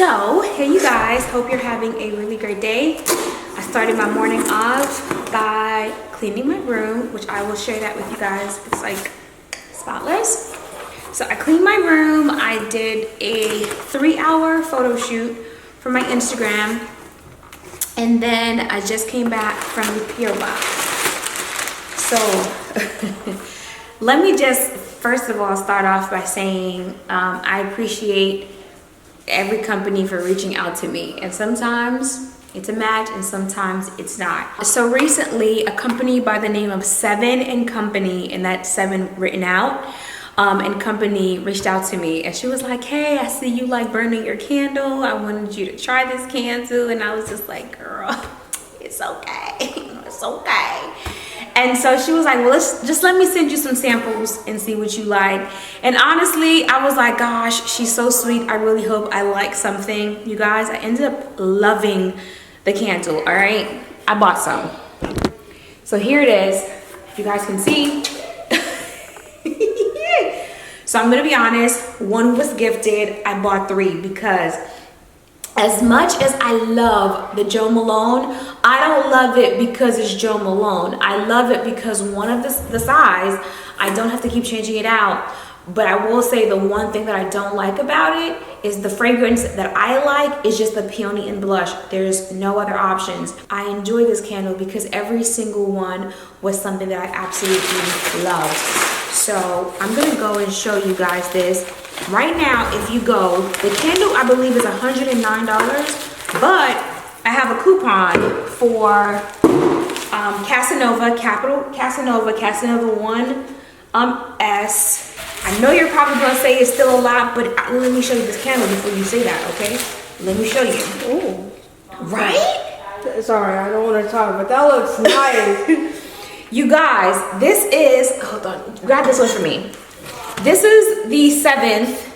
So, hey you guys, hope you're having a really great day. I started my morning off by cleaning my room, which I will share that with you guys. It's like spotless. So I cleaned my room. I did a 3-hour photo shoot for my Instagram. And then I just came back from the PO box. So let me just first of all start off by saying I appreciate every company for reaching out to me, and sometimes it's a match and sometimes it's not. So recently a company by the name of Sev7en Company, and that's 7 written out, and company reached out to me, and she was like, hey, I see you like burning your candle, I wanted you to try this candle. And I was just like, girl, it's okay. It's okay. And so she was like, well, just let me send you some samples and see what you like. And honestly, I was like, gosh, she's so sweet. I really hope I like something. You guys, I ended up loving the candle, all right? I bought some. So here it is, if you guys can see. So I'm gonna be honest, one was gifted. I bought 3 because as much as I love the Jo Malone, I don't love it because it's Jo Malone. I love it because one of the size, I don't have to keep changing it out. But I will say the one thing that I don't like about it is the fragrance that I like is just the peony and blush. There's no other options. I enjoy this candle because every single one was something that I absolutely loved. So I'm gonna go and show you guys this. Right now, if you go, the candle I believe is $109, but I have a coupon for Casanova, Casanova 1 S. I know you're probably gonna say it's still a lot, but let me show you this candle before you say that, okay? Let me show you. Ooh. Right? Sorry, I don't want to talk, but that looks nice. You guys, this is, hold on, grab this one for me. This is the 7th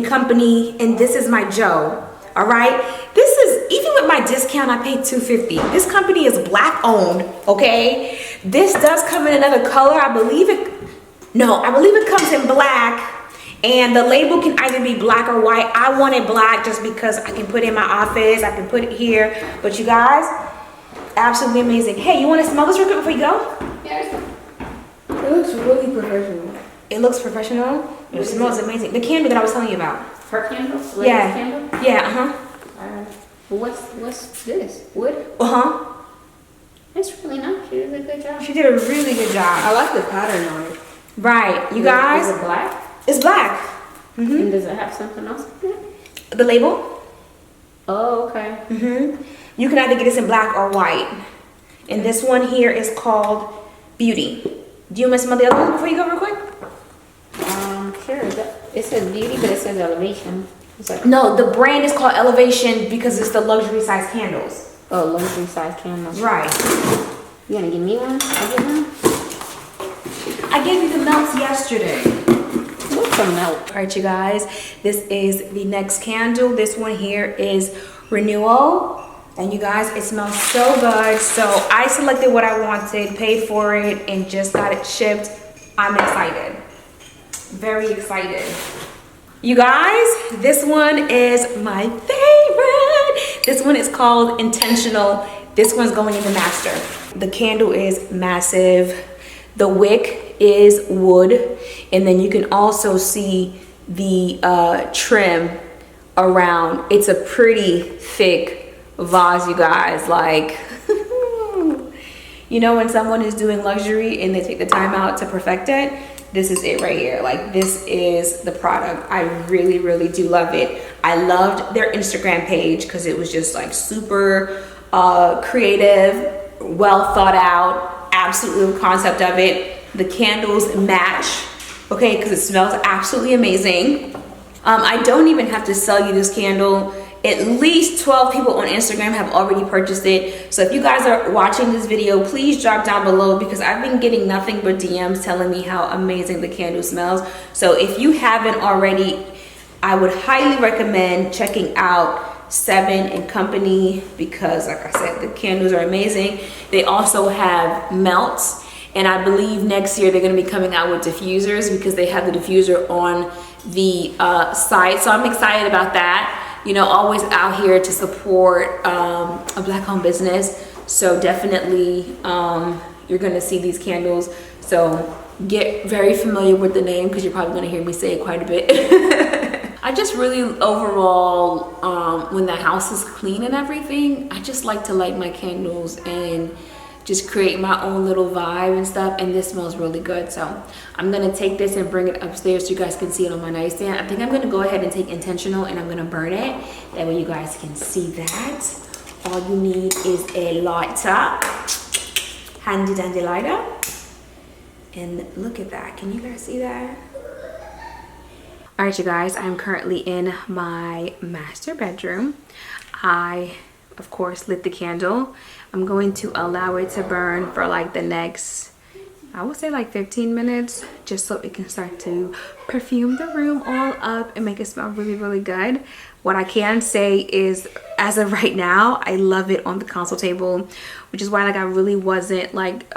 Company, and this is my Jo, all right? This is, even with my discount, I paid $250. This company is black owned, okay? This does come in another color. I believe it comes in black, and the label can either be black or white. I wanted black just because I can put it in my office, I can put it here. But you guys, absolutely amazing. Hey, you want to smell this real quick before you go? Yes. It looks really professional. It looks professional. It smells amazing. The candle that I was telling you about. Her candle? Yeah. Candle? Yeah, What's this? Wood? It's really nice. She did a good job. She did a really good job. I like the pattern on it. Right, you guys. Is it black? It's black. And does it have something else in it? The label? Oh, okay. You can either get this in black or white. And this one here is called Beauty. Do you want to smell the other one before you go real quick? Sure. It says Beauty, but it says Elevation. No, the brand is called Elevation because it's the luxury size candles. Oh, luxury size candles. Right. You gonna give me one? I get one? I gave you the melts yesterday. What's a melt? All right, you guys. This is the next candle. This one here is Renewal. And you guys, it smells so good. So I selected what I wanted, paid for it, and just got it shipped. I'm excited. Very excited. You guys, this one is my favorite. This one is called Intentional. This one's going in the master. The candle is massive. The wick is wood. And then you can also see the trim around. It's a pretty thick vase, you guys. Like, you know when someone is doing luxury and they take the time out to perfect it? This is it right here. Like, this is the product. I really, really do love it. I loved their Instagram page because it was just like super creative, well thought out, absolutely the concept of it. The candles match, okay, because it smells absolutely amazing. I don't even have to sell you this candle. At least 12 people on Instagram have already purchased it. So if you guys are watching this video, please drop down below because I've been getting nothing but DMs telling me how amazing the candle smells. So if you haven't already, I would highly recommend checking out Sev7en Company because, like I said, the candles are amazing. They also have melts, and I believe next year they're going to be coming out with diffusers because they have the diffuser on the side. So I'm excited about that. you know, always out here to support a Black owned business. So definitely you're gonna see these candles. So get very familiar with the name because you're probably gonna hear me say it quite a bit. I just really overall, when the house is clean and everything, I just like to light my candles and just create my own little vibe and stuff, and this smells really good. So I'm gonna take this and bring it upstairs so you guys can see it on my nightstand. I think I'm gonna go ahead and take Intentional and I'm gonna burn it. That way you guys can see that. All you need is a lighter, handy dandy lighter. And look at that, can you guys see that? All right, you guys, I'm currently in my master bedroom. I, of course, lit the candle. I'm going to allow it to burn for like the next, I would say like 15 minutes, just so it can start to perfume the room all up and make it smell really, really good. What I can say is, as of right now, I love it on the console table, which is why like I really wasn't like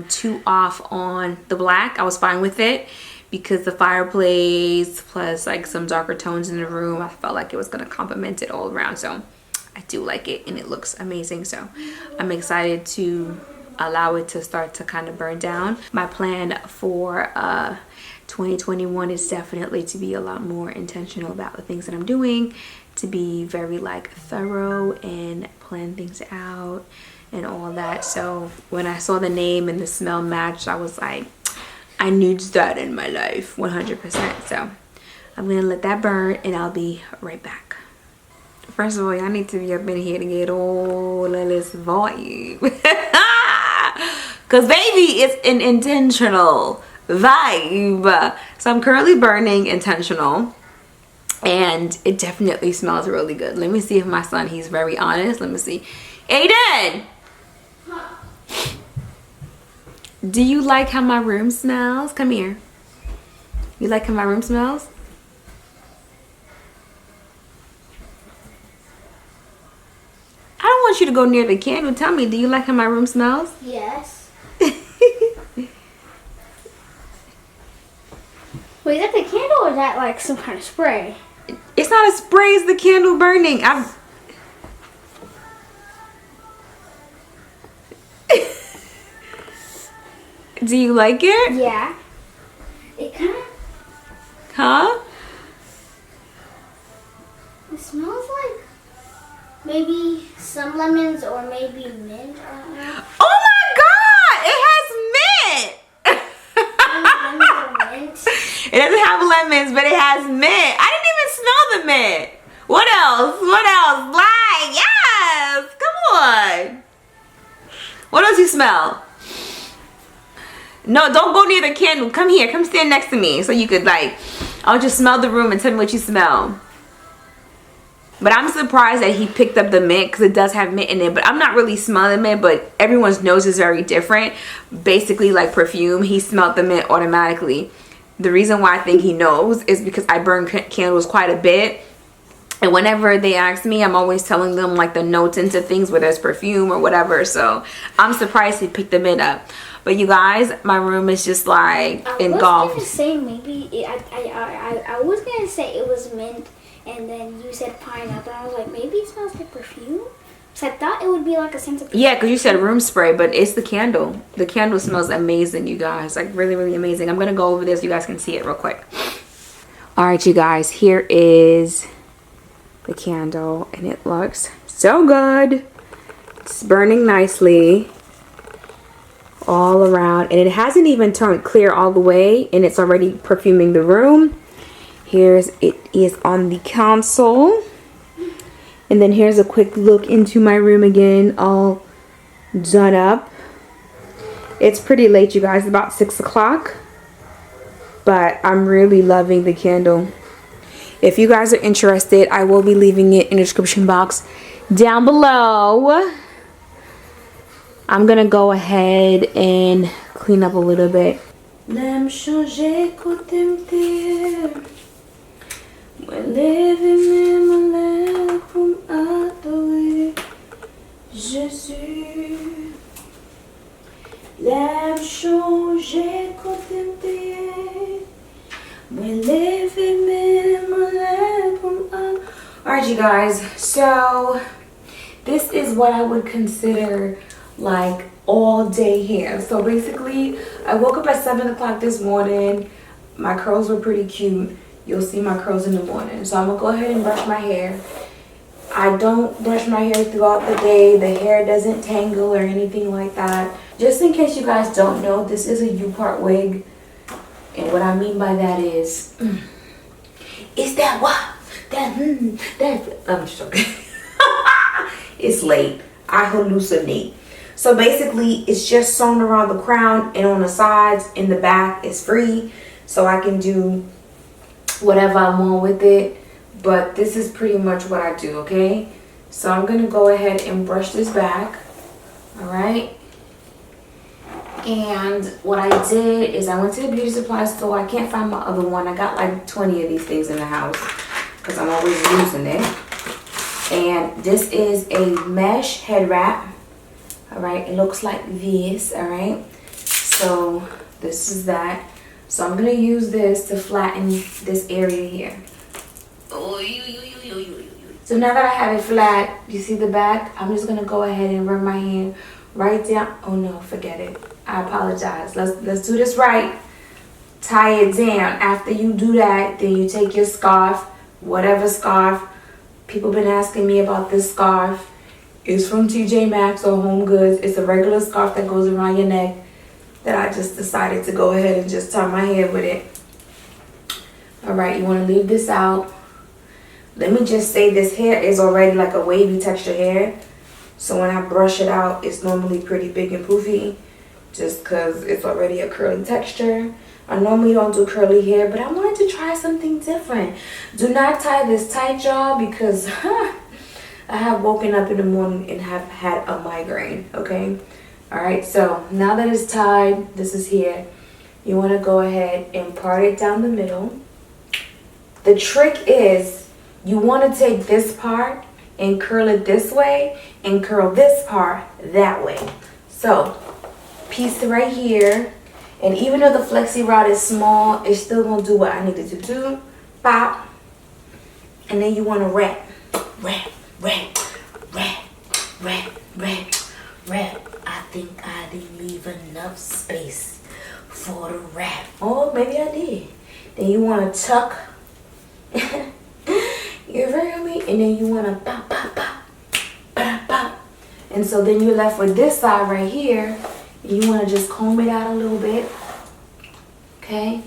too off on the black. I was fine with it because the fireplace plus like some darker tones in the room, I felt like it was gonna complement it all around. So I do like it and it looks amazing. So I'm excited to allow it to start to kind of burn down. My plan for 2021 is definitely to be a lot more intentional about the things that I'm doing, to be very like thorough and plan things out and all that. So when I saw the name and the smell matched, I was like, I need that in my life 100%. So I'm gonna let that burn and I'll be right back. First of all, y'all need to be up in here to get all of this vibe. Cause baby, it's an intentional vibe. So I'm currently burning Intentional and it definitely smells really good. Let me see if my son, he's very honest. Let me see. Aiden! Do you like how my room smells? Come here. You like how my room smells? I don't want you to go near the candle. Tell me, do you like how my room smells? Yes. Wait, is that the candle or is that like some kind of spray? It's not a spray, it's the candle burning. Do you like it? Yeah. It kind of... Huh? It smells like maybe some lemons or maybe mint. I don't know. Oh my god! It has mint! Maybe lemons or mint. It doesn't have lemons, but it has mint. I didn't even smell the mint. What else? What else? Black. Yes! Come on. What else you smell? No, don't go near the candle. Come here. Come stand next to me so you could like, I'll just smell the room and tell me what you smell. But I'm surprised that he picked up the mint because it does have mint in it. But I'm not really smelling mint, but everyone's nose is very different. Basically like perfume, he smelled the mint automatically. The reason why I think he knows is because I burn candles quite a bit. And whenever they ask me, I'm always telling them like the notes into things, whether it's perfume or whatever. So I'm surprised he picked the mint up. But you guys, my room is just like engulfed. I was gonna say maybe I was gonna say it was mint, and then you said pineapple. I was like, maybe it smells like perfume. So I thought it would be like a scent of perfume. Yeah, because you said room spray, but it's the candle. The candle smells amazing, you guys. Like really, really amazing. I'm gonna go over this so you guys can see it real quick. All right, you guys, here is the candle, and it looks so good. It's burning nicely all around, and it hasn't even turned clear all the way, and it's already perfuming the room. Here's it is on the console, and then here's a quick look into my room again, all done up. It's pretty late, you guys, about 6 o'clock, but I'm really loving the candle. If you guys are interested, I will be leaving it in the description box down below. I'm gonna go ahead and clean up a little bit. Alright, you you guys. So this is what I would consider like all day hair. So basically, I woke up at 7 o'clock this morning. My curls were pretty cute. You'll see my curls in the morning. So I'm gonna go ahead and brush my hair. I don't brush my hair throughout the day. The hair doesn't tangle or anything like that. Just in case you guys don't know, this is a U-part wig. And what I mean by that is, is that what? I'm just joking. It's late. I hallucinate. So basically, it's just sewn around the crown and on the sides. In the back, it's free. So I can do whatever I want with it. But this is pretty much what I do, okay? So I'm going to go ahead and brush this back. Alright? And what I did is I went to the beauty supply store. I can't find my other one. I got like 20 of these things in the house because I'm always using it. And this is a mesh head wrap. Alright, it looks like this. Alright, so this is that. So I'm going to use this to flatten this area here. So now that I have it flat, you see the back? I'm just going to go ahead and run my hand right down. Oh no, forget it. I apologize. Let's do this right. Tie it down. After you do that, then you take your scarf, whatever scarf. People been asking me about this scarf. It's from TJ Maxx or Home Goods. It's a regular scarf that goes around your neck that I just decided to go ahead and just tie my hair with it. Alright, you want to leave this out. Let me just say this hair is already like a wavy texture hair. So when I brush it out, it's normally pretty big and poofy. Just because it's already a curly texture. I normally don't do curly hair, but I wanted to try something different. Do not tie this tight, y'all, because I have woken up in the morning and have had a migraine, okay? Alright, so now that it's tied, this is here. You want to go ahead and part it down the middle. The trick is you want to take this part and curl it this way and curl this part that way. So, piece right here. And even though the flexi rod is small, it's still going to do what I needed to do. Pop. And then you want to wrap. Wrap. I think I didn't leave enough space for the wrap. Oh, maybe I did. Then you want to tuck. You feel me? And then you want to pop. And so then you're left with this side right here. You want to just comb it out a little bit. Okay?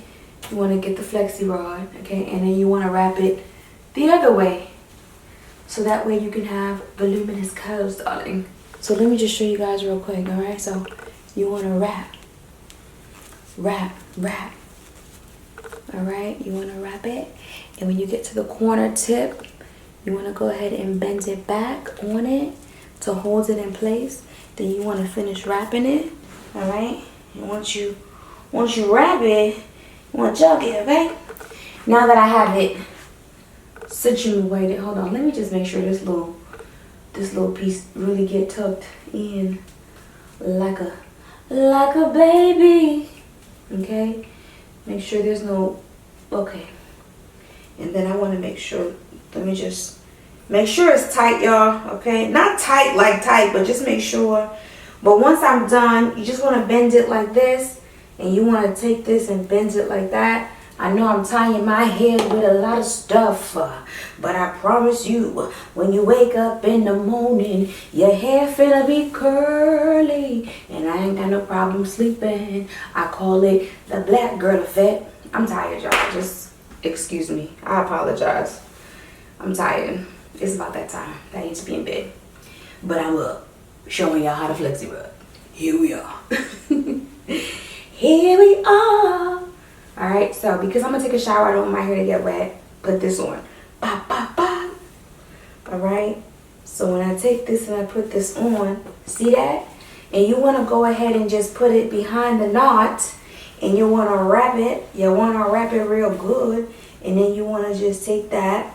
You want to get the flexi rod. Okay? And then you want to wrap it the other way. So that way you can have voluminous curls, darling. So let me just show you guys real quick. Alright? So you want to wrap. Alright? You want to wrap it. And when you get to the corner tip, you want to go ahead and bend it back on it to hold it in place. Then you want to finish wrapping it. Alright? And once you wrap it, you want to jog it, okay? Now that I have it situated, hold on, let me just make sure this little piece really get tucked in like a baby. Okay? Make sure there's no, okay. And then I want to make sure, let me just make sure it's tight, y'all, okay? Not tight like tight, but just make sure. But once I'm done, you just want to bend it like this. And you want to take this and bend it like that. I know I'm tying my hair with a lot of stuff. But I promise you, when you wake up in the morning, your hair finna be curly. And I ain't got no problem sleeping. I call it the black girl effect. I'm tired, y'all. Just excuse me. I apologize. I'm tired. It's about that time. I need to be in bed. But I'm up, showing y'all how to flexi rub. Here we are. Here we are. Alright, so because I'm going to take a shower, I don't want my hair to get wet. Put this on. Pop, pop, pop. Alright. So when I take this and I put this on, see that? And you want to go ahead and just put it behind the knot. And you want to wrap it. You want to wrap it real good. And then you want to just take that.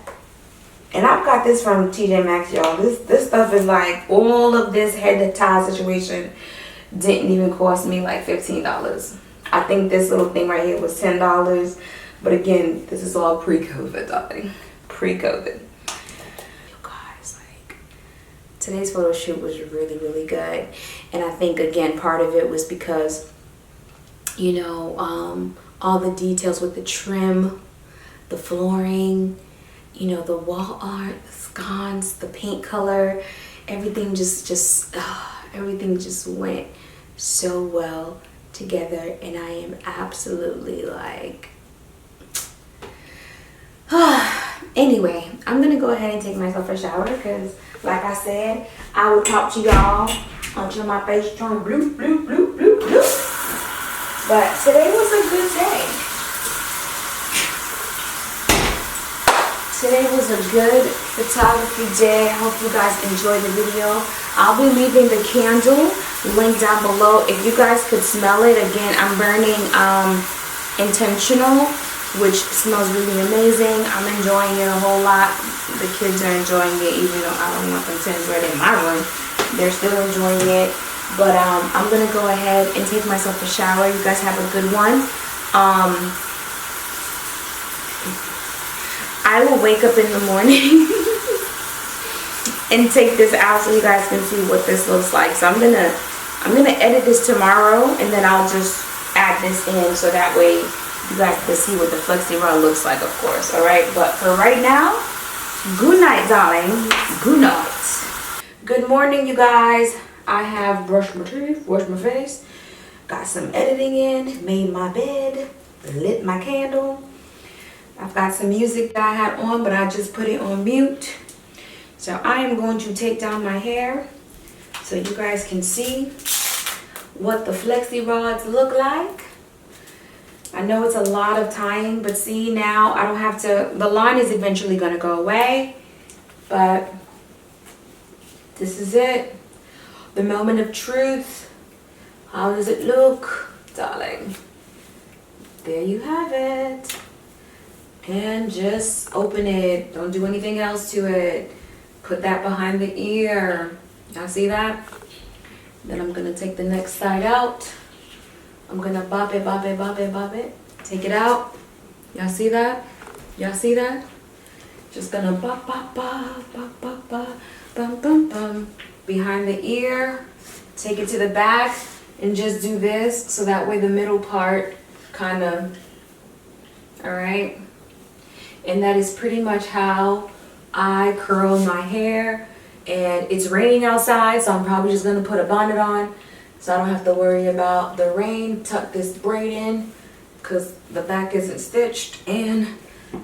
And I've got this from TJ Maxx, y'all. This stuff is like, all of this head to tie situation didn't even cost me like $15. I think this little thing right here was $10. But again, this is all pre-COVID, darling. Pre-COVID. today's photo shoot was really, really good. And I think, again, part of it was because, you know, all the details with the trim, the flooring, you know, the wall art, the sconce, the paint color, everything everything just went so well together. And I am absolutely like, anyway, I'm gonna go ahead and take myself a shower because, like I said, I will talk to y'all until my face turns blue, blue, blue, blue, blue. But today was a good day. Today was a good photography day. I hope you guys enjoyed the video. I'll be leaving the candle link down below. If you guys could smell it, again, I'm burning Intentional, which smells really amazing. I'm enjoying it a whole lot. The kids are enjoying it, even though I don't want them to enjoy it in my room. They're still enjoying it. But I'm gonna go ahead and take myself a shower. You guys have a good one. I will wake up in the morning and take this out so you guys can see what this looks like. So I'm gonna edit this tomorrow, and then I'll just add this in so that way you guys can see what the flexi rod looks like, of course. All right, but for right now, good night, darling. Good night. Good morning, you guys. I have brushed my teeth, washed my face, got some editing in, made my bed, lit my candle. I've got some music that I had on, but I just put it on mute. So I am going to take down my hair so you guys can see what the flexi rods look like. I know it's a lot of tying, but see, now I don't have to, the line is eventually going to go away, but this is it. The moment of truth. How does it look, darling? There you have it. And just open it. Don't do anything else to it. Put that behind the ear. Y'all see that? Then I'm gonna take the next side out. I'm gonna bop it, bop it, bop it, bop it. Take it out. Y'all see that? Y'all see that? Just gonna bop, bop, bop, bop, bop, bop, bum, bum, bum. Behind the ear. Take it to the back and just do this so that way the middle part kind of, all right? And that is pretty much how I curl my hair. And it's raining outside, so I'm probably just gonna put a bonnet on so I don't have to worry about the rain. Tuck this braid in because the back isn't stitched. And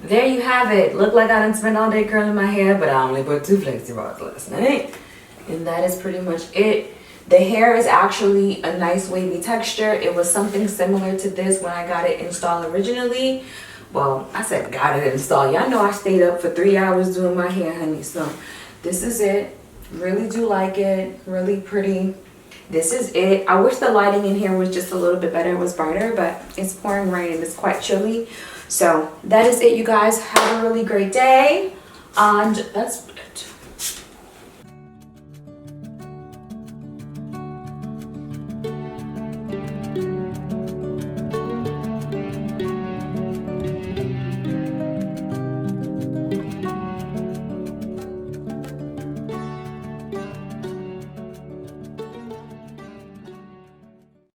there you have it. Look like I didn't spend all day curling my hair, but I only put 2 flexi rods last night. And that is pretty much it. The hair is actually a nice wavy texture. It was something similar to this when I got it installed originally. Well, I said got it installed. Y'all know I stayed up for 3 hours doing my hair, honey. So this is it. Really do like it. Really pretty. This is it. I wish the lighting in here was just a little bit better. It was brighter, but it's pouring rain. It's quite chilly. So that is it, you guys. Have a really great day. And that's